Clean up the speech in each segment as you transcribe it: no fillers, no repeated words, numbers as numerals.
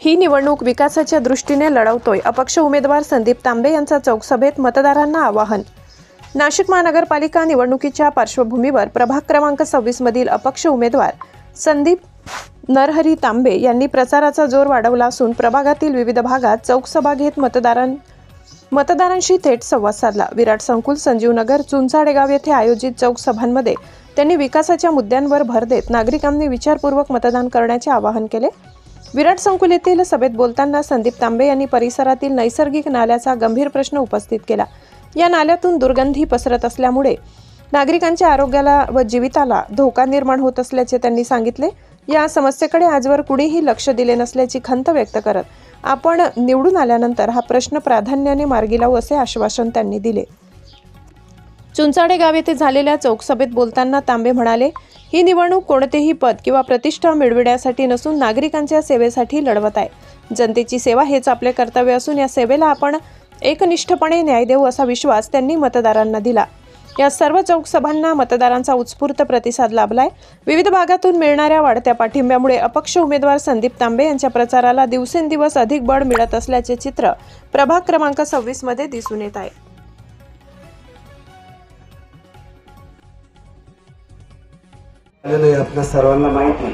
ही निवडणूक विकासाच्या दृष्टीने लढवतोय, अपक्ष उमेदवार संदीप तांबे यांचा चौकसभेत मतदारांना आवाहन। नाशिक महानगरपालिका निवडणुकीच्या पार्श्वभूमीवर प्रभाग क्रमांक 26 मधील अपक्ष उमेदवार संदीप नरहरी तांबे यांनी प्रचाराचा जोर वाढवला असून प्रभागातील विविध भागात चौकसभा घेत मतदारांशी थेट संवाद साधला। विराट संकुल, संजीवनगर, चुंचाडेगाव येथे आयोजित चौकसभांमध्ये त्यांनी विकासाच्या मुद्द्यांवर भर देत नागरिकांनी विचारपूर्वक मतदान करण्याचे आवाहन केले। विराट संकुल येथील सभेत बोलताना संदीप तांबे यांनी परिसरातील नैसर्गिक नाल्याचा गंभीर प्रश्न उपस्थित केला। या नाल्यातून दुर्गंधी पसरत असल्यामुळे नागरिकांच्या आरोग्याला व जीविताला धोका निर्माण होत असल्याचे त्यांनी सांगितले। या समस्येकडे आजवर कुणीही लक्ष दिले नसल्याची खंत व्यक्त करत आपण निवडून आल्यानंतर हा प्रश्न प्राधान्याने मार्गी लावू असे आश्वासन त्यांनी दिले। चुंचाडे गाव येथे झालेल्या चौकसभेत बोलताना तांबे म्हणाले, ही निवडणूक कोणतेही पद किंवा प्रतिष्ठा मिळविण्यासाठी नसून नागरिकांच्या सेवेसाठी लढवत आहे। जनतेची सेवा हेच आपले कर्तव्य असून या सेवेला आपण एकनिष्ठपणे न्याय देऊ असा विश्वास त्यांनी मतदारांना दिला। या सर्व चौकसभांना मतदारांचा उत्स्फूर्त प्रतिसाद लाभलाय। विविध भागातून मिळणाऱ्या वाढत्या पाठिंब्यामुळे अपक्ष उमेदवार संदीप तांबे यांच्या प्रचाराला दिवसेंदिवस अधिक बळ मिळत असल्याचे चित्र प्रभाग क्रमांक 26 मध्ये दिसून येत आहे। आपल्या सर्वांना माहिती आहे,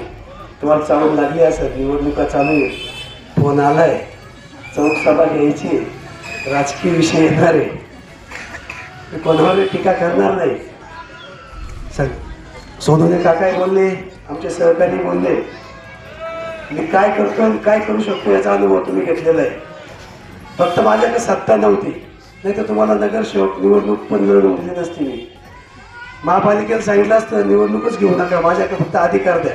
तुम्हाला चालू लागली असेल, निवडणुका चालू आहे, फोन आलाय, चौकसभा घ्यायची, राजकीय विषय येणार आहे, कोणावर टीका करणार नाही। सोनवणे काका बोलले, आमचे सहकारी बोलले, मी काय करतो आणि काय करू शकतो याचा अनुभव तुम्ही घेतलेला आहे। फक्त माझ्याकडे सत्ता नव्हती, नाही तर तुम्हाला नगरसेवक निवडणूक पण लढवून दिली नसती। मी महापालिकेला सांगितलं असतं निवडणूकच घेऊ नका, माझ्याकडे फक्त अधिकार द्या।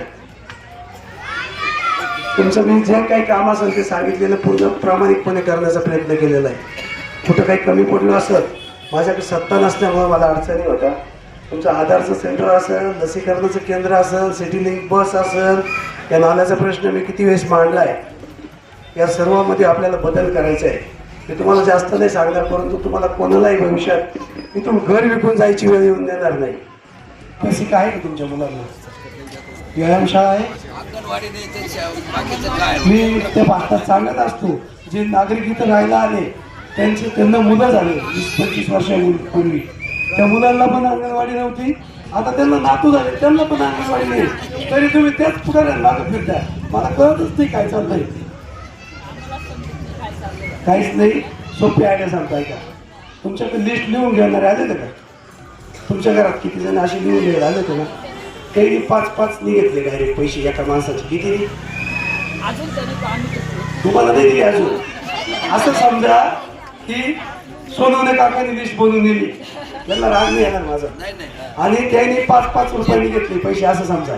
तुमचं मी जे काही काम असेल ते सांगितलेलं पूर्ण प्रामाणिकपणे करण्याचा प्रयत्न केलेला आहे। कुठं काही कमी पडलं असत, माझ्याकडे सत्ता नसल्यामुळे मला अडचणी होत्या। तुमचं आधारचं सेंटर असेल, लसीकरणाचं केंद्र असेल, सिटी लिंक बस असेल, या नाल्याचा प्रश्न मी किती वेळेस मांडला आहे। या सर्वांमध्ये आपल्याला बदल करायचा आहे। मी तुम्हाला जास्त नाही सांगणार, परंतु तुम्हाला कोणालाही भविष्यात इथून घर विकून जायची वेळ येऊन देणार नाही। पैसे काय आहे तुमच्या मुलांना? व्यायामशाळा आहे, मी ते भारतात सांगत असतो, जे नागरिक इथं राहायला आले त्यांना मुलं झाले 20-25 वर्षापूर्वी, त्या मुलांना पण अंगणवाडी नव्हती, आता त्यांना नातू झाले, त्यांना पण अंगणवाडी नाही, तरी तुम्ही त्याच पुढाऱ्यांना मागं फिरता। मला कळतच नाही काय चाललंय, काहीच नाही। सोपी आयडिया सांगताय का? तुमच्याकडे लिस्ट लिहून घेणारे आले का? तुमच्या घरात किती जण अशी लिहून घ्यायला आले होते ना? काही 5-5 नाही घेतले डायरेक्ट पैसे एका माणसाचे, किती तुम्हाला नाही दिली अजून? असं समजा की सोनवणे काकांनी लिस्ट बनवून दिली, त्यांना राग नाही येणार माझा, आणि त्यांनी 5-5 रुपयांनी घेतले पैसे, असं समजा।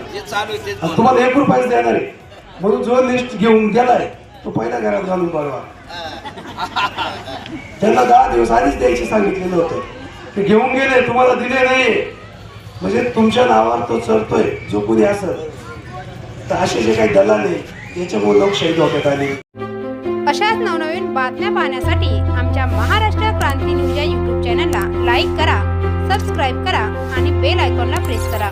तुम्हाला 1 रुपयाच देणार आहे, म्हणून जो लिस्ट घेऊन गेलाय तो पहिल्या घरात घालून बघवा। त्यांना 10 दिवस आधीच द्यायचे सांगितलेलं होतं, ते घेऊन गेले, तुम्हाला दिले नाही, म्हणजे तुमच्या नावावर तो चढतोय जो कोणी असेल। तर असे जे काही दलाल आहे याच्यामुळे लोकशाही धोक्यात आली। अशाच नवनवीन बातम्या पाहण्यासाठी आमच्या महाराष्ट्र क्रांती न्यूज या YouTube चॅनलला लाईक करा, सबस्क्राईब करा आणि बेल आयकॉनला प्रेस करा।